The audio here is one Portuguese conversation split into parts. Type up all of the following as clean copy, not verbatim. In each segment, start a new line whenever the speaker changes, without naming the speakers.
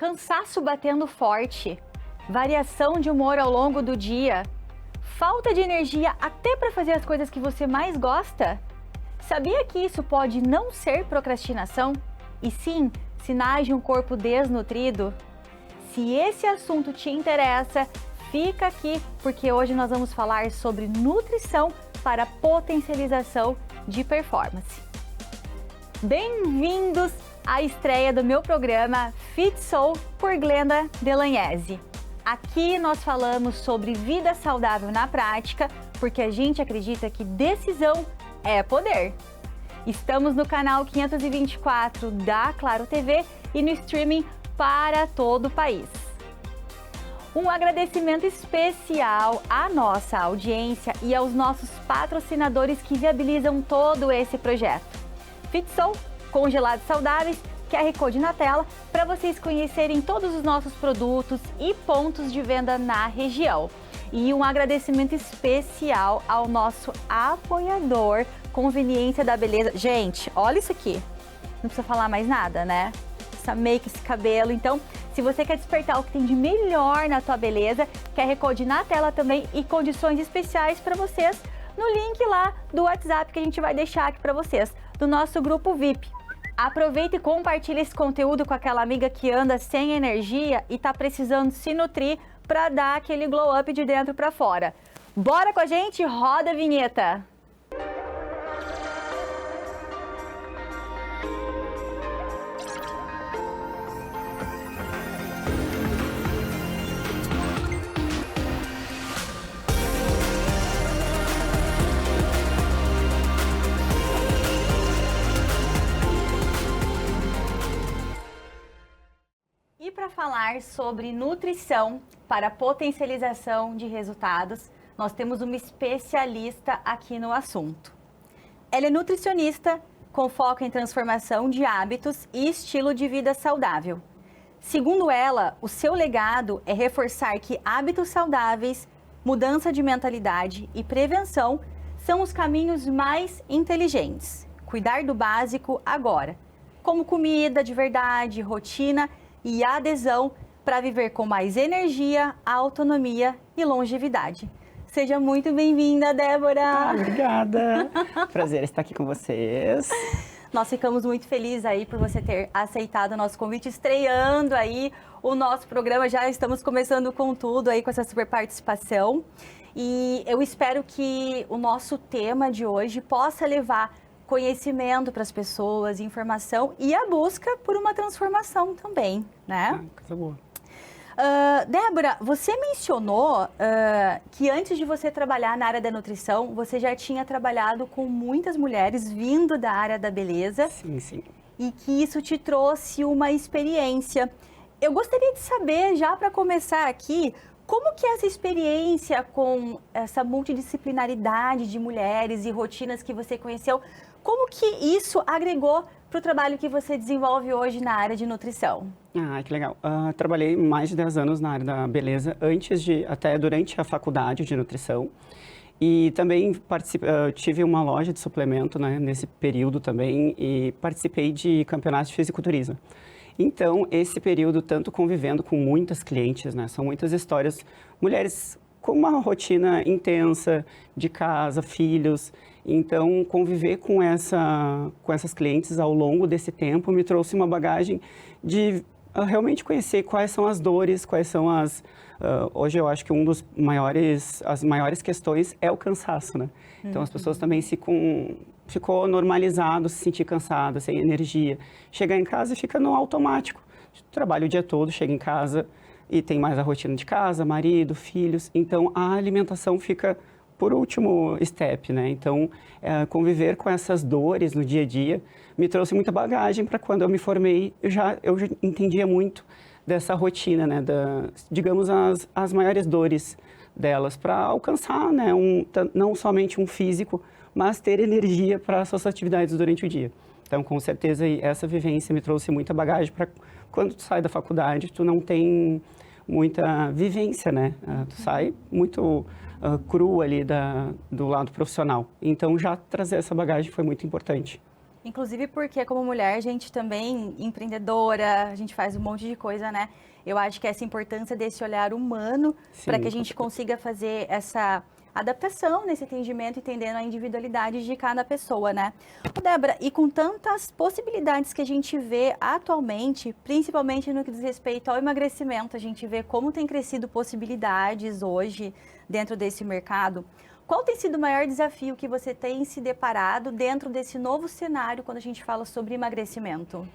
cansaço batendo forte, variação de humor ao longo do dia, falta de energia até para fazer as coisas que você mais gosta? Sabia que isso pode não ser procrastinação, e sim sinais de um corpo desnutrido? Se esse assunto te interessa, fica aqui, porque hoje nós vamos falar sobre nutrição para potencialização de performance. Bem-vindos à estreia do meu programa Fit Soul por Glenda Delagnese. Aqui nós falamos sobre vida saudável na prática, porque a gente acredita que decisão é poder. Estamos no canal 524 da Claro TV e no streaming para todo o país. Um agradecimento especial à nossa audiência e aos nossos patrocinadores que viabilizam todo esse projeto. Fit Soul, congelados saudáveis, QR Code na tela, para vocês conhecerem todos os nossos produtos e pontos de venda na região. E um agradecimento especial ao nosso apoiador, Conveniência da Beleza. Gente, olha isso aqui. Não precisa falar mais nada, né? Essa make, esse cabelo. Então, se você quer despertar o que tem de melhor na tua beleza, QR Code na tela também e condições especiais para vocês no link lá do WhatsApp que a gente vai deixar aqui para vocês, do nosso grupo VIP. Aproveita e compartilha esse conteúdo com aquela amiga que anda sem energia e tá precisando se nutrir para dar aquele glow up de dentro para fora. Bora com a gente? Roda a vinheta! E para falar sobre nutrição para potencialização de resultados, nós temos uma especialista aqui no assunto. Ela é nutricionista com foco em transformação de hábitos e estilo de vida saudável. Segundo ela, o seu legado é reforçar que hábitos saudáveis, mudança de mentalidade e prevenção são os caminhos mais inteligentes. Cuidar do básico agora, como comida de verdade, rotina e adesão para viver com mais energia, autonomia e longevidade. Seja muito bem-vinda, Débora!
Obrigada! Prazer estar aqui com vocês.
Nós ficamos muito felizes aí por você ter aceitado o nosso convite, estreando aí o nosso programa. Já estamos começando com tudo aí, com essa super participação. E eu espero que o nosso tema de hoje possa levar conhecimento para as pessoas, informação e a busca por uma transformação também, né?
Coisa boa.
Débora, você mencionou que antes de você trabalhar na área da nutrição, você já tinha trabalhado com muitas mulheres vindo da área da beleza.
Sim, sim.
E que isso te trouxe uma experiência. Eu gostaria de saber, já para começar aqui, como que é essa experiência com essa multidisciplinaridade de mulheres e rotinas que você conheceu, como que isso agregou para o trabalho que você desenvolve hoje na área de nutrição?
Ah, que legal. Trabalhei mais de 10 anos na área da beleza, até durante a faculdade de nutrição. E também tive uma loja de suplemento, né, nesse período também, e participei de campeonatos de fisiculturismo. Então, esse período, tanto convivendo com muitas clientes, né, são muitas histórias, mulheres com uma rotina intensa, de casa, filhos. Então, conviver com essas clientes ao longo desse tempo me trouxe uma bagagem de realmente conhecer quais são as dores, quais são hoje eu acho que as maiores questões é o cansaço, né? Então, as pessoas também ficou normalizado se sentir cansada, sem energia. Chegar em casa e fica no automático. Trabalha o dia todo, chega em casa e tem mais a rotina de casa, marido, filhos. Então, a alimentação fica por último step, né? Então, conviver com essas dores no dia a dia me trouxe muita bagagem para quando eu me formei, eu já entendia muito dessa rotina, né? Digamos, as maiores dores delas, para alcançar, né? Não somente um físico, mas ter energia para as suas atividades durante o dia. Então, com certeza, essa vivência me trouxe muita bagagem para quando tu sai da faculdade, tu não tem muita vivência, né? Tu sai muito cru ali do lado profissional. Então, já trazer essa bagagem foi muito importante.
Inclusive porque como mulher, a gente também empreendedora, a gente faz um monte de coisa, né? Eu acho que essa importância desse olhar humano para que a gente consiga fazer essa adaptação nesse atendimento, entendendo a individualidade de cada pessoa, né? Ô, Débora, e com tantas possibilidades que a gente vê atualmente, principalmente no que diz respeito ao emagrecimento, a gente vê como tem crescido possibilidades hoje dentro desse mercado. Qual tem sido o maior desafio que você tem se deparado dentro desse novo cenário quando a gente fala sobre emagrecimento?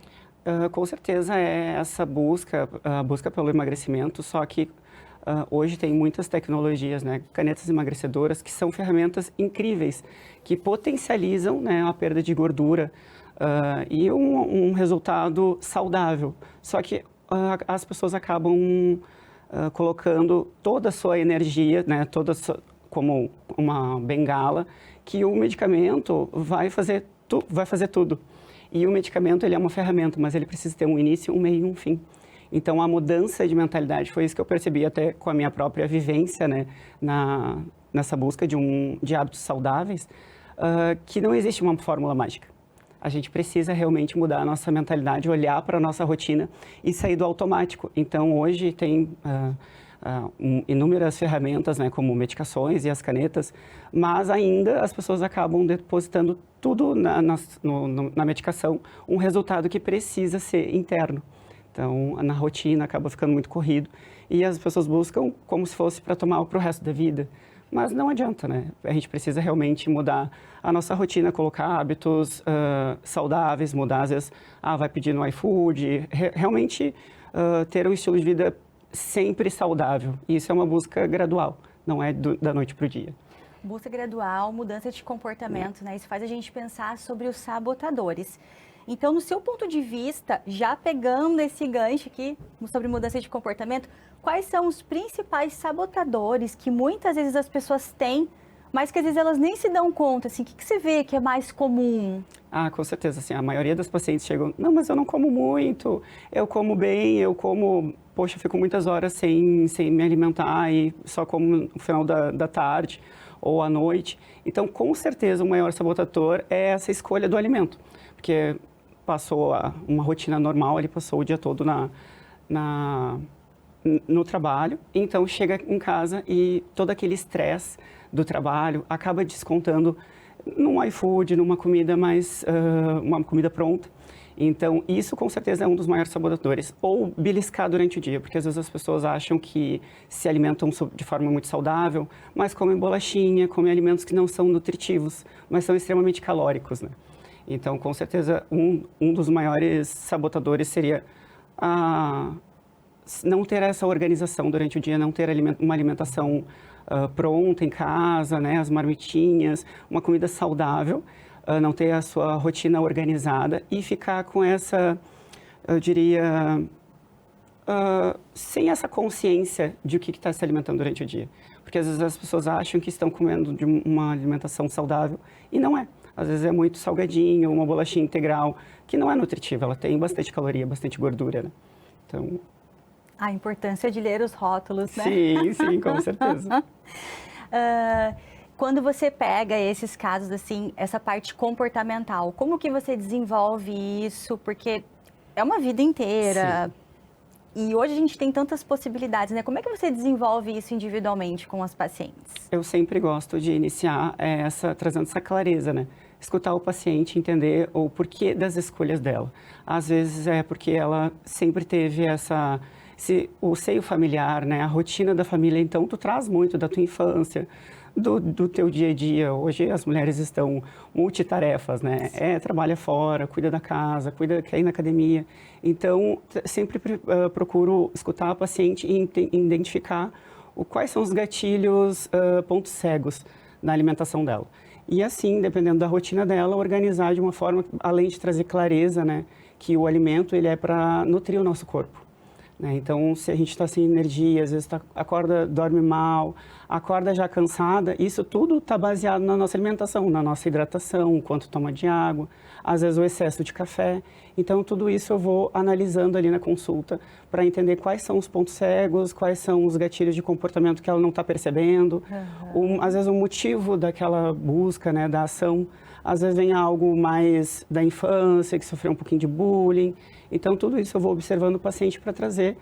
Com certeza é essa busca, a busca pelo emagrecimento, só que hoje tem muitas tecnologias, né, canetas emagrecedoras, que são ferramentas incríveis, que potencializam, né, a perda de gordura e um resultado saudável. Só que as pessoas acabam colocando toda a sua energia, né, como uma bengala, que o medicamento vai fazer tudo. E o medicamento, ele é uma ferramenta, mas ele precisa ter um início, um meio e um fim. Então, a mudança de mentalidade foi isso que eu percebi até com a minha própria vivência, né, nessa busca de hábitos saudáveis, que não existe uma fórmula mágica. A gente precisa realmente mudar a nossa mentalidade, olhar para a nossa rotina e sair do automático. Então, hoje tem inúmeras ferramentas, né, como medicações e as canetas, mas ainda as pessoas acabam depositando tudo na medicação, um resultado que precisa ser interno. Então, na rotina acaba ficando muito corrido e as pessoas buscam como se fosse para tomar para o resto da vida. Mas não adianta, né? A gente precisa realmente mudar a nossa rotina, colocar hábitos saudáveis, mudar, às vezes, vai pedir no iFood, realmente ter um estilo de vida sempre saudável. E isso é uma busca gradual, não é da noite para o dia.
Busca gradual, mudança de comportamento, né? Isso faz a gente pensar sobre os sabotadores. Então, no seu ponto de vista, já pegando esse gancho aqui sobre mudança de comportamento, quais são os principais sabotadores que muitas vezes as pessoas têm, mas que às vezes elas nem se dão conta, assim, o que você vê que é mais comum?
Com certeza, assim, a maioria das pacientes chegam, não, mas eu não como muito, eu como bem, poxa, eu fico muitas horas sem me alimentar e só como no final da tarde ou à noite. Então, com certeza, o maior sabotador é essa escolha do alimento, porque passou uma rotina normal, ele passou o dia todo no trabalho, então chega em casa e todo aquele estresse do trabalho acaba descontando num iFood, numa comida uma comida pronta. Então, isso com certeza é um dos maiores sabotadores. Ou beliscar durante o dia, porque às vezes as pessoas acham que se alimentam de forma muito saudável, mas comem bolachinha, comem alimentos que não são nutritivos, mas são extremamente calóricos, né? Então, com certeza, um dos maiores sabotadores seria não ter essa organização durante o dia, não ter uma alimentação pronta em casa, né, as marmitinhas, uma comida saudável, não ter a sua rotina organizada e ficar com essa, eu diria, sem essa consciência de o que está se alimentando durante o dia. Porque às vezes as pessoas acham que estão comendo de uma alimentação saudável e não é. Às vezes é muito salgadinho, uma bolachinha integral, que não é nutritiva, ela tem bastante caloria, bastante gordura, né? Então...
A importância de ler os rótulos, né?
Sim, com certeza.
Quando você pega esses casos, assim, essa parte comportamental, como que você desenvolve isso? Porque é uma vida inteira. Sim. E hoje a gente tem tantas possibilidades, né? Como é que você desenvolve isso individualmente com as pacientes?
Eu sempre gosto de iniciar trazendo essa clareza, né? Escutar o paciente, entender o porquê das escolhas dela. Às vezes é porque ela sempre teve o seio familiar, né? A rotina da família, então tu traz muito da tua infância, do teu dia a dia. Hoje as mulheres estão multitarefas, né? Trabalha fora, cuida da casa, quer ir na academia. Então, sempre procuro escutar a paciente e identificar quais são os gatilhos, pontos cegos na alimentação dela. E assim, dependendo da rotina dela, organizar de uma forma, além de trazer clareza, né? Que o alimento, ele é para nutrir o nosso corpo. né? Então, se a gente está sem energia, às vezes acorda, dorme mal, acorda já cansada, isso tudo está baseado na nossa alimentação, na nossa hidratação, o quanto toma de água, às vezes o excesso de café. Então, tudo isso eu vou analisando ali na consulta para entender quais são os pontos cegos, quais são os gatilhos de comportamento que ela não está percebendo, às vezes o motivo daquela busca, né, da ação. Às vezes vem algo mais da infância, que sofreu um pouquinho de bullying. Então, tudo isso eu vou observando o paciente para trazer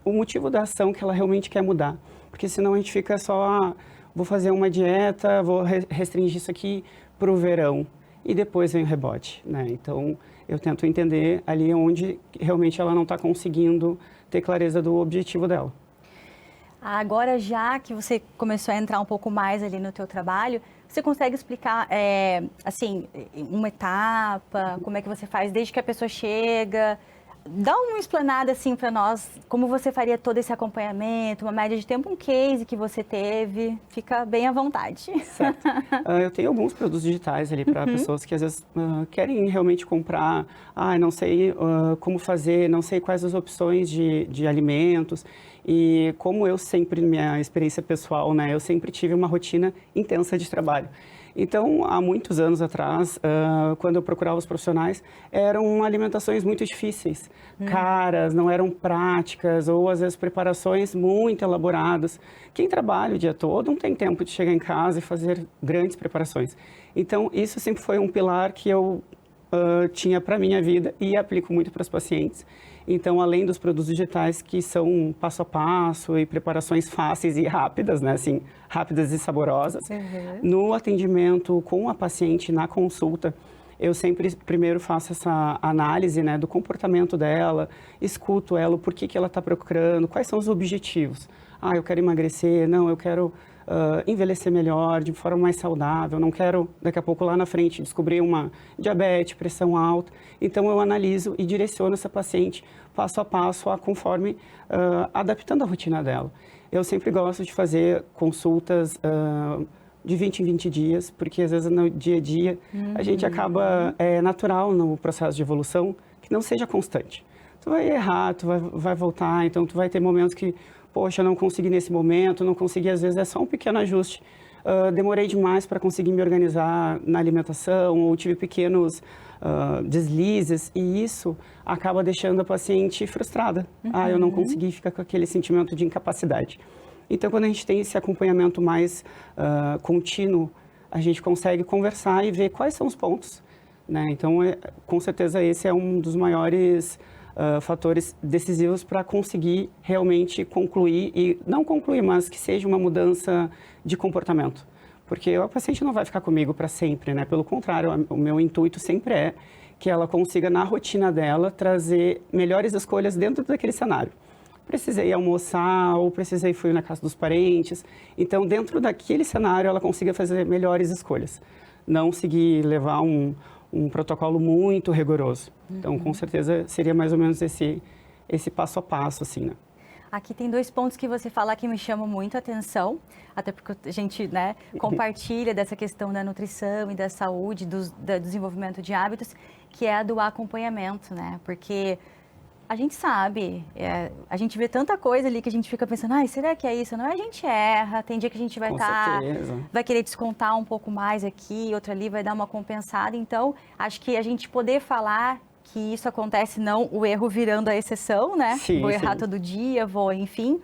o motivo da ação que ela realmente quer mudar. Porque senão a gente fica só, vou fazer uma dieta, vou restringir isso aqui para o verão. E depois vem o rebote, né? Então, eu tento entender ali onde realmente ela não está conseguindo ter clareza do objetivo dela.
Agora, já que você começou a entrar um pouco mais ali no teu trabalho, você consegue explicar, assim, uma etapa, como é que você faz desde que a pessoa chega? Dá uma explanada, assim, para nós, como você faria todo esse acompanhamento, uma média de tempo, um case que você teve, fica bem à vontade.
Certo. Eu tenho alguns produtos digitais ali para pessoas que às vezes querem realmente comprar, não sei como fazer, não sei quais as opções de alimentos. E como eu sempre, minha experiência pessoal, né, eu sempre tive uma rotina intensa de trabalho. Então, há muitos anos atrás, quando eu procurava os profissionais, eram alimentações muito difíceis, caras, não eram práticas, ou às vezes preparações muito elaboradas. Quem trabalha o dia todo não tem tempo de chegar em casa e fazer grandes preparações. Então, isso sempre foi um pilar que eu tinha para a minha vida e aplico muito para os pacientes. Então, além dos produtos digitais que são passo a passo e preparações fáceis e rápidas, né, assim, rápidas e saborosas, no atendimento com a paciente na consulta, eu sempre primeiro faço essa análise, né, do comportamento dela, escuto ela, o porquê que ela está procurando, quais são os objetivos. Eu quero emagrecer, não, eu quero envelhecer melhor, de forma mais saudável, não quero daqui a pouco lá na frente descobrir uma diabetes, pressão alta. Então eu analiso e direciono essa paciente passo a passo, conforme adaptando a rotina dela. Eu sempre gosto de fazer consultas de 20 em 20 dias, porque às vezes no dia a dia a gente acaba, natural no processo de evolução, que não seja constante. Tu vai errar, tu vai voltar, então tu vai ter momentos que, poxa, não consegui nesse momento, não consegui, às vezes é só um pequeno ajuste. Demorei demais para conseguir me organizar na alimentação, ou tive pequenos deslizes, e isso acaba deixando a paciente frustrada. Eu não consegui, ficar com aquele sentimento de incapacidade. Então, quando a gente tem esse acompanhamento mais contínuo, a gente consegue conversar e ver quais são os pontos, né? Então, com certeza, esse é um dos maiores fatores decisivos para conseguir realmente concluir, e não concluir, mas que seja uma mudança de comportamento. Porque a paciente não vai ficar comigo para sempre, né? Pelo contrário, o meu intuito sempre é que ela consiga, na rotina dela, trazer melhores escolhas dentro daquele cenário. Precisei almoçar, ou precisei fui na casa dos parentes. Então, dentro daquele cenário, ela consiga fazer melhores escolhas. Não seguir, levar um protocolo muito rigoroso. Então, com certeza, seria mais ou menos esse passo a passo, assim, né?
Aqui tem 2 pontos que você fala que me chamam muito a atenção, até porque a gente, né, compartilha dessa questão da nutrição e da saúde, do desenvolvimento de hábitos, que é a do acompanhamento, né? Porque a gente sabe, a gente vê tanta coisa ali que a gente fica pensando, será que é isso? Não, a gente erra, tem dia que a gente vai querer descontar um pouco mais aqui, outro ali vai dar uma compensada. Então, acho que a gente poder falar que isso acontece, não o erro virando a exceção, né?
Sim,
vou errar todo dia, enfim.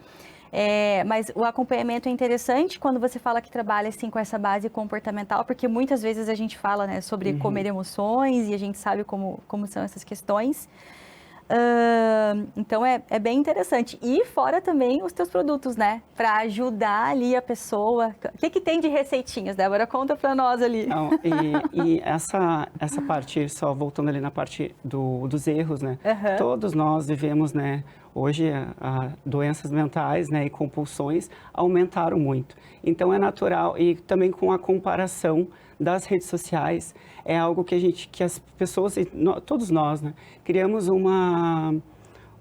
Mas o acompanhamento é interessante quando você fala que trabalha assim com essa base comportamental, porque muitas vezes a gente fala, né, sobre comer emoções e a gente sabe como são essas questões. Então é bem interessante. E fora também os teus produtos, né? Para ajudar ali a pessoa. O que tem de receitinhas, Débora? Conta para nós ali.
Não, e essa parte, só voltando ali na parte dos erros, né? Todos nós vivemos, né? Hoje, doenças mentais, né, e compulsões aumentaram muito. Então, é natural, e também com a comparação das redes sociais, é algo que as pessoas, todos nós, né, criamos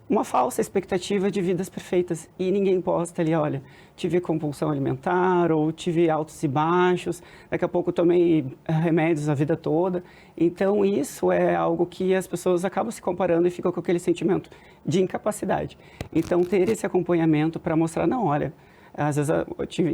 uma falsa expectativa de vidas perfeitas e ninguém posta ali, olha, tive compulsão alimentar ou tive altos e baixos, daqui a pouco tomei remédios a vida toda. Então isso é algo que as pessoas acabam se comparando e ficam com aquele sentimento de incapacidade. Então ter esse acompanhamento para mostrar, não, olha, às vezes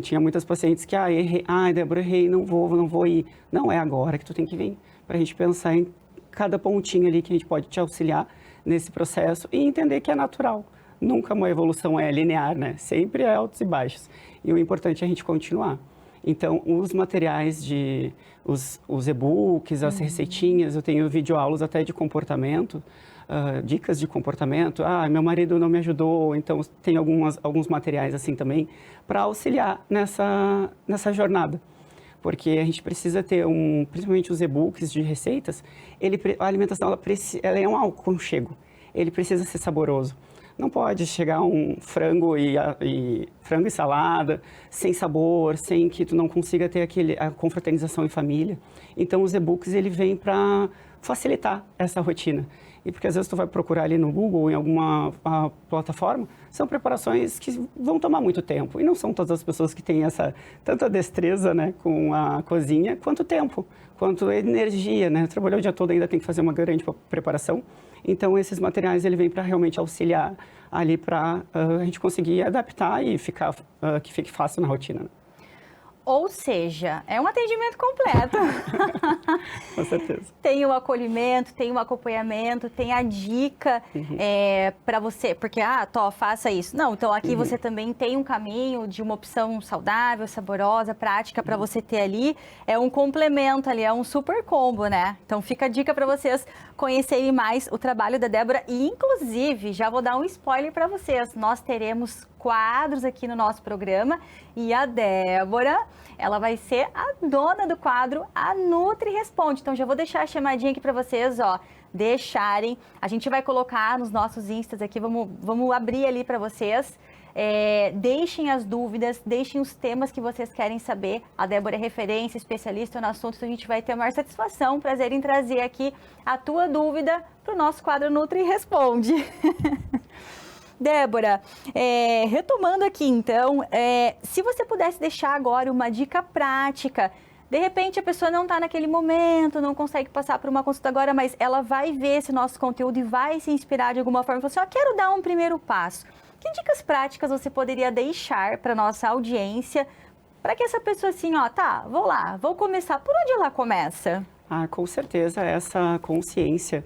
tinha muitas pacientes que, errei, Débora, errei, não vou ir. Não, é agora que tu tem que vir, para a gente pensar em cada pontinho ali que a gente pode te auxiliar nesse processo e entender que é natural. Nunca uma evolução é linear, né? Sempre é altos e baixos. E o importante é a gente continuar. Então, os materiais os e-books, as receitinhas, eu tenho videoaulas até de comportamento, dicas de comportamento. Meu marido não me ajudou, então tem alguns materiais assim também para auxiliar nessa jornada. Porque a gente precisa ter principalmente os e-books de receitas, a alimentação ela é um aconchego, ele precisa ser saboroso. Não pode chegar um frango frango e salada, sem sabor, sem que tu não consiga ter a confraternização em família. Então os e-books ele vem para facilitar essa rotina. E porque às vezes tu vai procurar ali no Google ou em alguma plataforma, são preparações que vão tomar muito tempo. E não são todas as pessoas que têm tanta destreza, né, com a cozinha, quanto tempo, quanto energia, né? Trabalhar o dia todo ainda tem que fazer uma grande preparação. Então esses materiais ele vem para realmente auxiliar ali para a gente conseguir adaptar e que fique fácil na rotina, né?
Ou seja, é um atendimento completo.
Com certeza.
Tem o acolhimento, tem o acompanhamento, tem a dica para você, porque, faça isso. Não, então aqui você também tem um caminho de uma opção saudável, saborosa, prática para você ter ali. É um complemento ali, é um super combo, né? Então fica a dica para vocês conhecerem mais o trabalho da Débora e, inclusive, já vou dar um spoiler para vocês. Nós teremos quadros aqui no nosso programa e a Débora, ela vai ser a dona do quadro, a Nutri Responde. Então já vou deixar a chamadinha aqui para vocês, deixarem. A gente vai colocar nos nossos instas aqui, vamos abrir ali para vocês. Deixem as dúvidas, deixem os temas que vocês querem saber. A Débora é referência, especialista no assunto, então a gente vai ter a maior satisfação, prazer em trazer aqui a tua dúvida para o nosso quadro Nutri Responde. Débora, retomando aqui então, se você pudesse deixar agora uma dica prática, de repente a pessoa não está naquele momento, não consegue passar por uma consulta agora, mas ela vai ver esse nosso conteúdo e vai se inspirar de alguma forma e falar assim, quero dar um primeiro passo. Que dicas práticas você poderia deixar para nossa audiência, para que essa pessoa assim, vou lá, vou começar, por onde ela começa?
Com certeza, essa consciência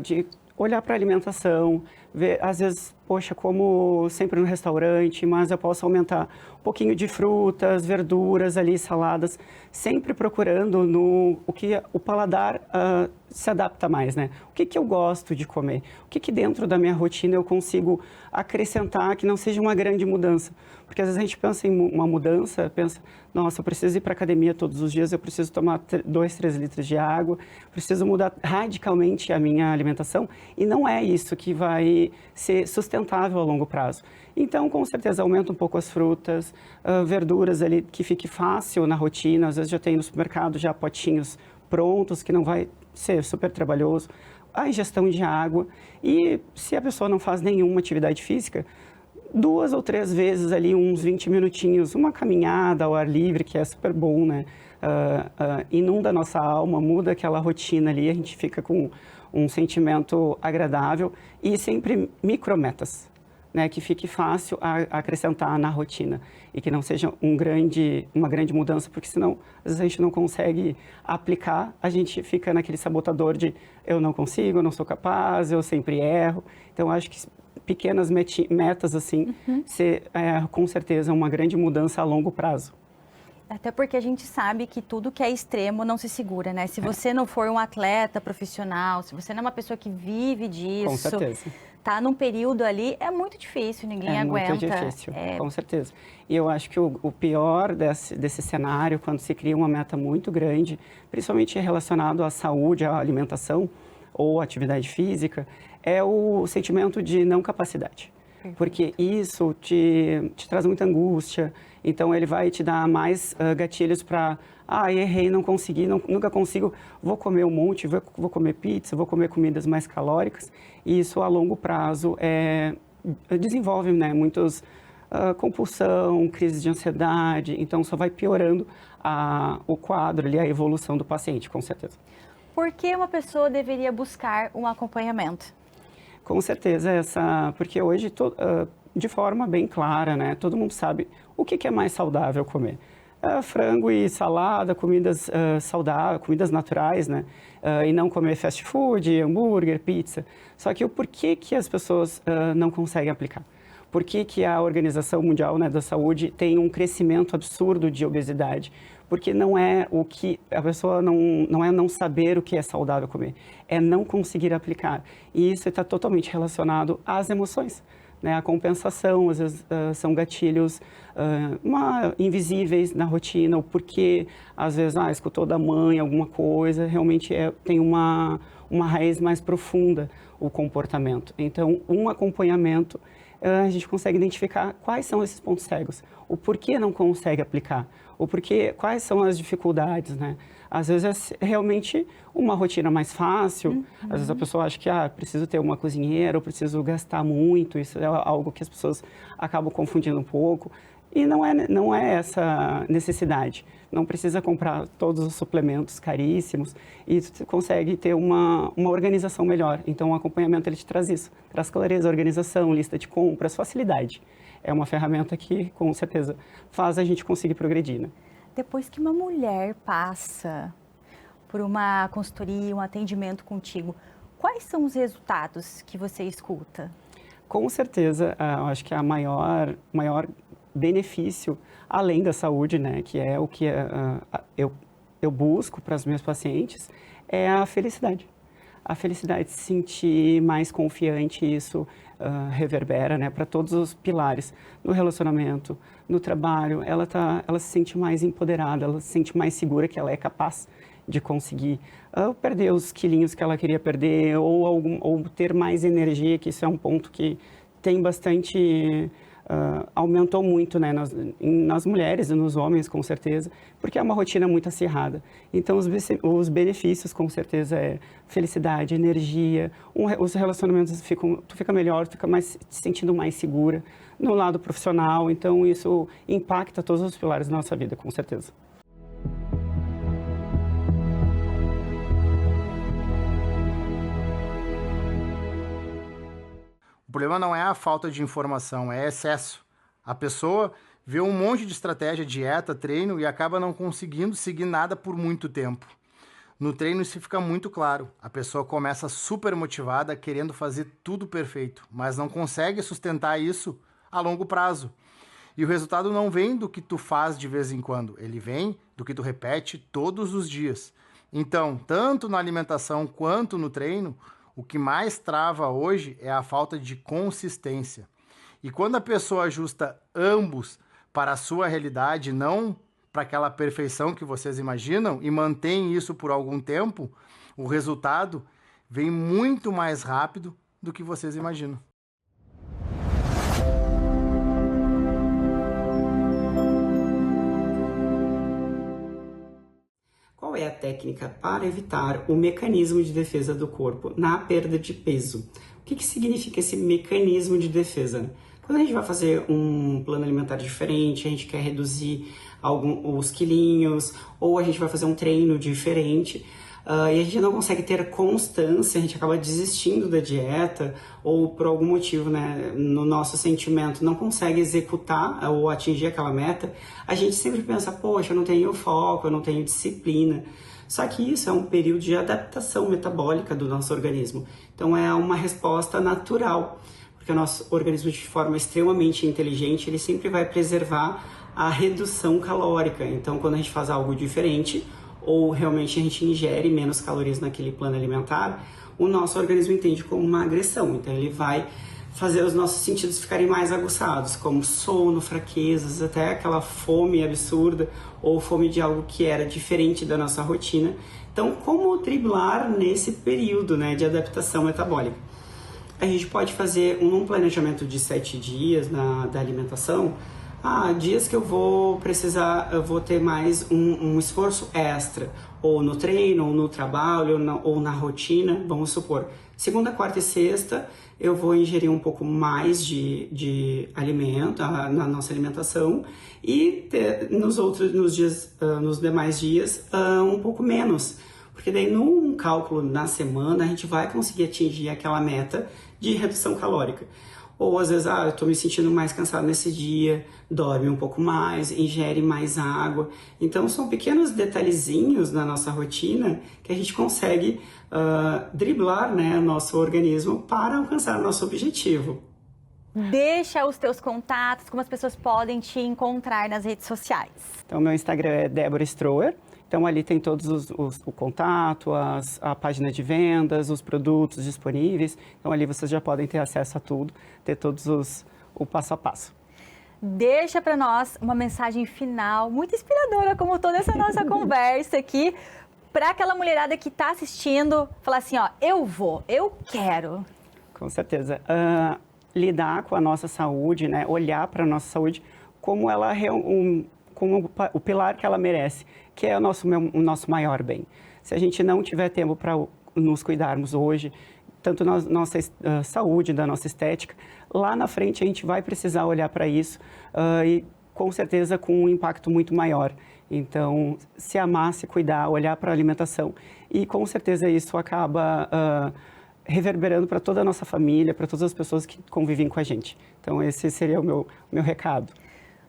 de olhar para a alimentação, ver, às vezes, poxa, como sempre no restaurante, mas eu posso aumentar um pouquinho de frutas, verduras ali, saladas, sempre procurando o que o paladar se adapta mais, né? O que eu gosto de comer? O que dentro da minha rotina eu consigo acrescentar que não seja uma grande mudança? Porque às vezes a gente pensa em uma mudança, pensa, nossa, eu preciso ir para a academia todos os dias, eu preciso tomar 2, 3 litros de água, preciso mudar radicalmente a minha alimentação, e não é isso que vai ser sustentável a longo prazo. Então, com certeza, aumenta um pouco as frutas, verduras ali, que fique fácil na rotina, às vezes já tem no supermercado já potinhos prontos, que não vai ser super trabalhoso, a ingestão de água, e se a pessoa não faz nenhuma atividade física, 2 ou 3 vezes ali, uns 20 minutinhos, uma caminhada ao ar livre, que é super bom, né? Inunda a nossa alma, muda aquela rotina ali, a gente fica com um sentimento agradável e sempre micrometas, né? Que fique fácil a acrescentar na rotina e que não seja uma grande mudança, porque senão, às vezes a gente não consegue aplicar, a gente fica naquele sabotador de eu não consigo, eu não sou capaz, eu sempre erro. Então, acho que pequenas metas assim, com certeza uma grande mudança a longo prazo.
Até porque a gente sabe que tudo que é extremo não se segura, né? Se você não for um atleta profissional, se você não é uma pessoa que vive disso,
com certeza,
tá num período ali, é muito difícil, ninguém aguenta.
É muito difícil, com certeza. E eu acho que o pior desse cenário, quando se cria uma meta muito grande, principalmente relacionado à saúde, à alimentação ou atividade física, é o sentimento de não capacidade. Porque isso te traz muita angústia, então ele vai te dar mais gatilhos para errei, não consegui, nunca consigo, vou comer um monte, vou comer pizza, vou comer comidas mais calóricas, e isso a longo prazo desenvolve, né, muitos compulsão, crise de ansiedade, então só vai piorando o quadro ali, a evolução do paciente, com certeza.
Por que uma pessoa deveria buscar um acompanhamento?
Com certeza, porque hoje, de forma bem clara, né, todo mundo sabe o que é mais saudável comer. Frango e salada, comidas saudáveis, comidas naturais, né, e não comer fast food, hambúrguer, pizza. Só que o porquê que as pessoas não conseguem aplicar? Por que a Organização Mundial, né, da Saúde tem um crescimento absurdo de obesidade? Porque não é o que a pessoa não é não saber o que é saudável comer, é não conseguir aplicar. E isso está totalmente relacionado às emoções, né? A compensação, às vezes são gatilhos invisíveis na rotina, o porquê, às vezes, escutou da mãe alguma coisa, realmente tem uma raiz mais profunda o comportamento. Então, um acompanhamento, a gente consegue identificar quais são esses pontos cegos, o porquê não consegue aplicar, o porquê, quais são as dificuldades, né? Às vezes é realmente uma rotina mais fácil, às vezes a pessoa acha que preciso ter uma cozinheira, ou preciso gastar muito, isso é algo que as pessoas acabam confundindo um pouco. E não é essa necessidade. Não precisa comprar todos os suplementos caríssimos e você consegue ter uma organização melhor. Então, o acompanhamento ele te traz isso. Traz clareza, organização, lista de compras, facilidade. É uma ferramenta que, com certeza, faz a gente conseguir progredir, né?
Depois que uma mulher passa por uma consultoria, um atendimento contigo, quais são os resultados que você escuta?
Com certeza, eu acho que a maior benefício, além da saúde, né, que é o que eu busco para os meus pacientes, é a felicidade. A felicidade de se sentir mais confiante, isso reverbera, né, para todos os pilares, no relacionamento, no trabalho, ela se sente mais empoderada, ela se sente mais segura que ela é capaz de conseguir perder os quilinhos que ela queria perder ou ter mais energia, que isso é um ponto que tem bastante... aumentou muito, né, nas mulheres e nos homens, com certeza, porque é uma rotina muito acirrada. Então, os benefícios, com certeza, é felicidade, energia, os relacionamentos tu fica melhor, tu fica te sentindo mais segura no lado profissional. Então, isso impacta todos os pilares da nossa vida, com certeza.
O problema não é a falta de informação, é excesso. A pessoa vê um monte de estratégia, dieta, treino e acaba não conseguindo seguir nada por muito tempo. No treino isso fica muito claro. A pessoa começa super motivada, querendo fazer tudo perfeito, mas não consegue sustentar isso a longo prazo. E o resultado não vem do que tu faz de vez em quando, ele vem do que tu repete todos os dias. Então, tanto na alimentação quanto no treino, o que mais trava hoje é a falta de consistência. E quando a pessoa ajusta ambos para a sua realidade, não para aquela perfeição que vocês imaginam, e mantém isso por algum tempo, o resultado vem muito mais rápido do que vocês imaginam.
Qual é a técnica para evitar o mecanismo de defesa do corpo na perda de peso? O que significa esse mecanismo de defesa? Quando a gente vai fazer um plano alimentar diferente, a gente quer reduzir os quilinhos, ou a gente vai fazer um treino diferente, e a gente não consegue ter constância, a gente acaba desistindo da dieta, ou por algum motivo, né, no nosso sentimento, não consegue executar ou atingir aquela meta, a gente sempre pensa, poxa, eu não tenho foco, eu não tenho disciplina. Só que isso é um período de adaptação metabólica do nosso organismo. Então é uma resposta natural, porque o nosso organismo, de forma extremamente inteligente, ele sempre vai preservar a redução calórica. Então, quando a gente faz algo diferente, ou realmente a gente ingere menos calorias naquele plano alimentar, o nosso organismo entende como uma agressão. Então, ele vai fazer os nossos sentidos ficarem mais aguçados, como sono, fraquezas, até aquela fome absurda, ou fome de algo que era diferente da nossa rotina. Então, como driblar nesse período, né, de adaptação metabólica? A gente pode fazer um planejamento de 7 dias da alimentação. Dias que eu vou precisar, eu vou ter mais um esforço extra, ou no treino, ou no trabalho, ou na rotina, vamos supor. Segunda, quarta e sexta, eu vou ingerir um pouco mais de alimento, na nossa alimentação, e nos demais dias, um pouco menos. Porque daí, num cálculo na semana, a gente vai conseguir atingir aquela meta de redução calórica. Ou às vezes, eu tô me sentindo mais cansado nesse dia, dorme um pouco mais, ingere mais água. Então, são pequenos detalhezinhos na nossa rotina que a gente consegue driblar, né, o nosso organismo para alcançar o nosso objetivo.
Deixa os teus contatos, como as pessoas podem te encontrar nas redes sociais.
Então, meu Instagram é Débora Stroer. Então, ali tem todos o contato, a página de vendas, os produtos disponíveis. Então, ali vocês já podem ter acesso a tudo, ter o passo a passo.
Deixa para nós uma mensagem final, muito inspiradora, como toda essa nossa conversa aqui, para aquela mulherada que está assistindo, falar assim, eu quero.
Com certeza. Lidar com a nossa saúde, né? Olhar para a nossa saúde como como o pilar que ela merece, que é o nosso maior bem. Se a gente não tiver tempo para nos cuidarmos hoje, tanto na nossa saúde, da nossa estética, lá na frente a gente vai precisar olhar para isso e com certeza com um impacto muito maior. Então, se amar, se cuidar, olhar para a alimentação e com certeza isso acaba reverberando para toda a nossa família, para todas as pessoas que convivem com a gente. Então, esse seria o meu recado.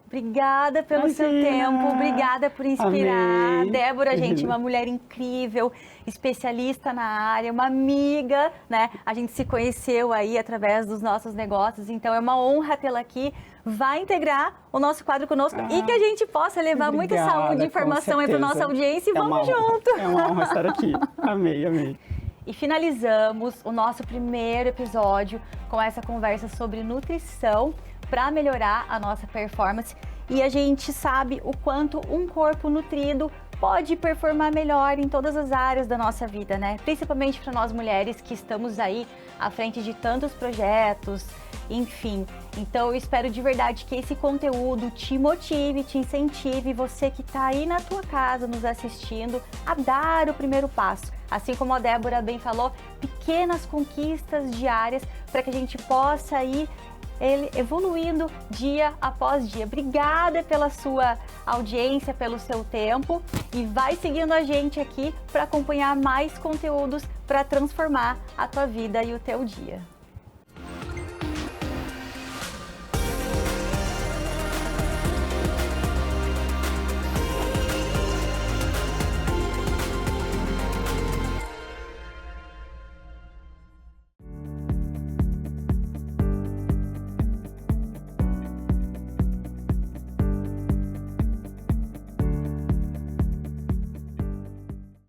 Obrigada pelo seu tempo, obrigada por inspirar.
Amei.
Débora, gente, uma mulher incrível, especialista na área, uma amiga, né? A gente se conheceu aí através dos nossos negócios, então é uma honra tê-la aqui. Vai integrar o nosso quadro conosco e que a gente possa levar muita saúde e informação aí para nossa audiência e vamos junto.
É uma honra estar aqui. Amei.
E finalizamos o nosso primeiro episódio com essa conversa sobre nutrição para melhorar a nossa performance. E a gente sabe o quanto um corpo nutrido pode performar melhor em todas as áreas da nossa vida, né? Principalmente para nós mulheres que estamos aí à frente de tantos projetos, enfim. Então eu espero de verdade que esse conteúdo te motive, te incentive, você que está aí na tua casa nos assistindo, a dar o primeiro passo. Assim como a Débora bem falou, pequenas conquistas diárias para que a gente possa ir evoluindo dia após dia. Obrigada pela sua audiência, pelo seu tempo e vai seguindo a gente aqui para acompanhar mais conteúdos para transformar a tua vida e o teu dia.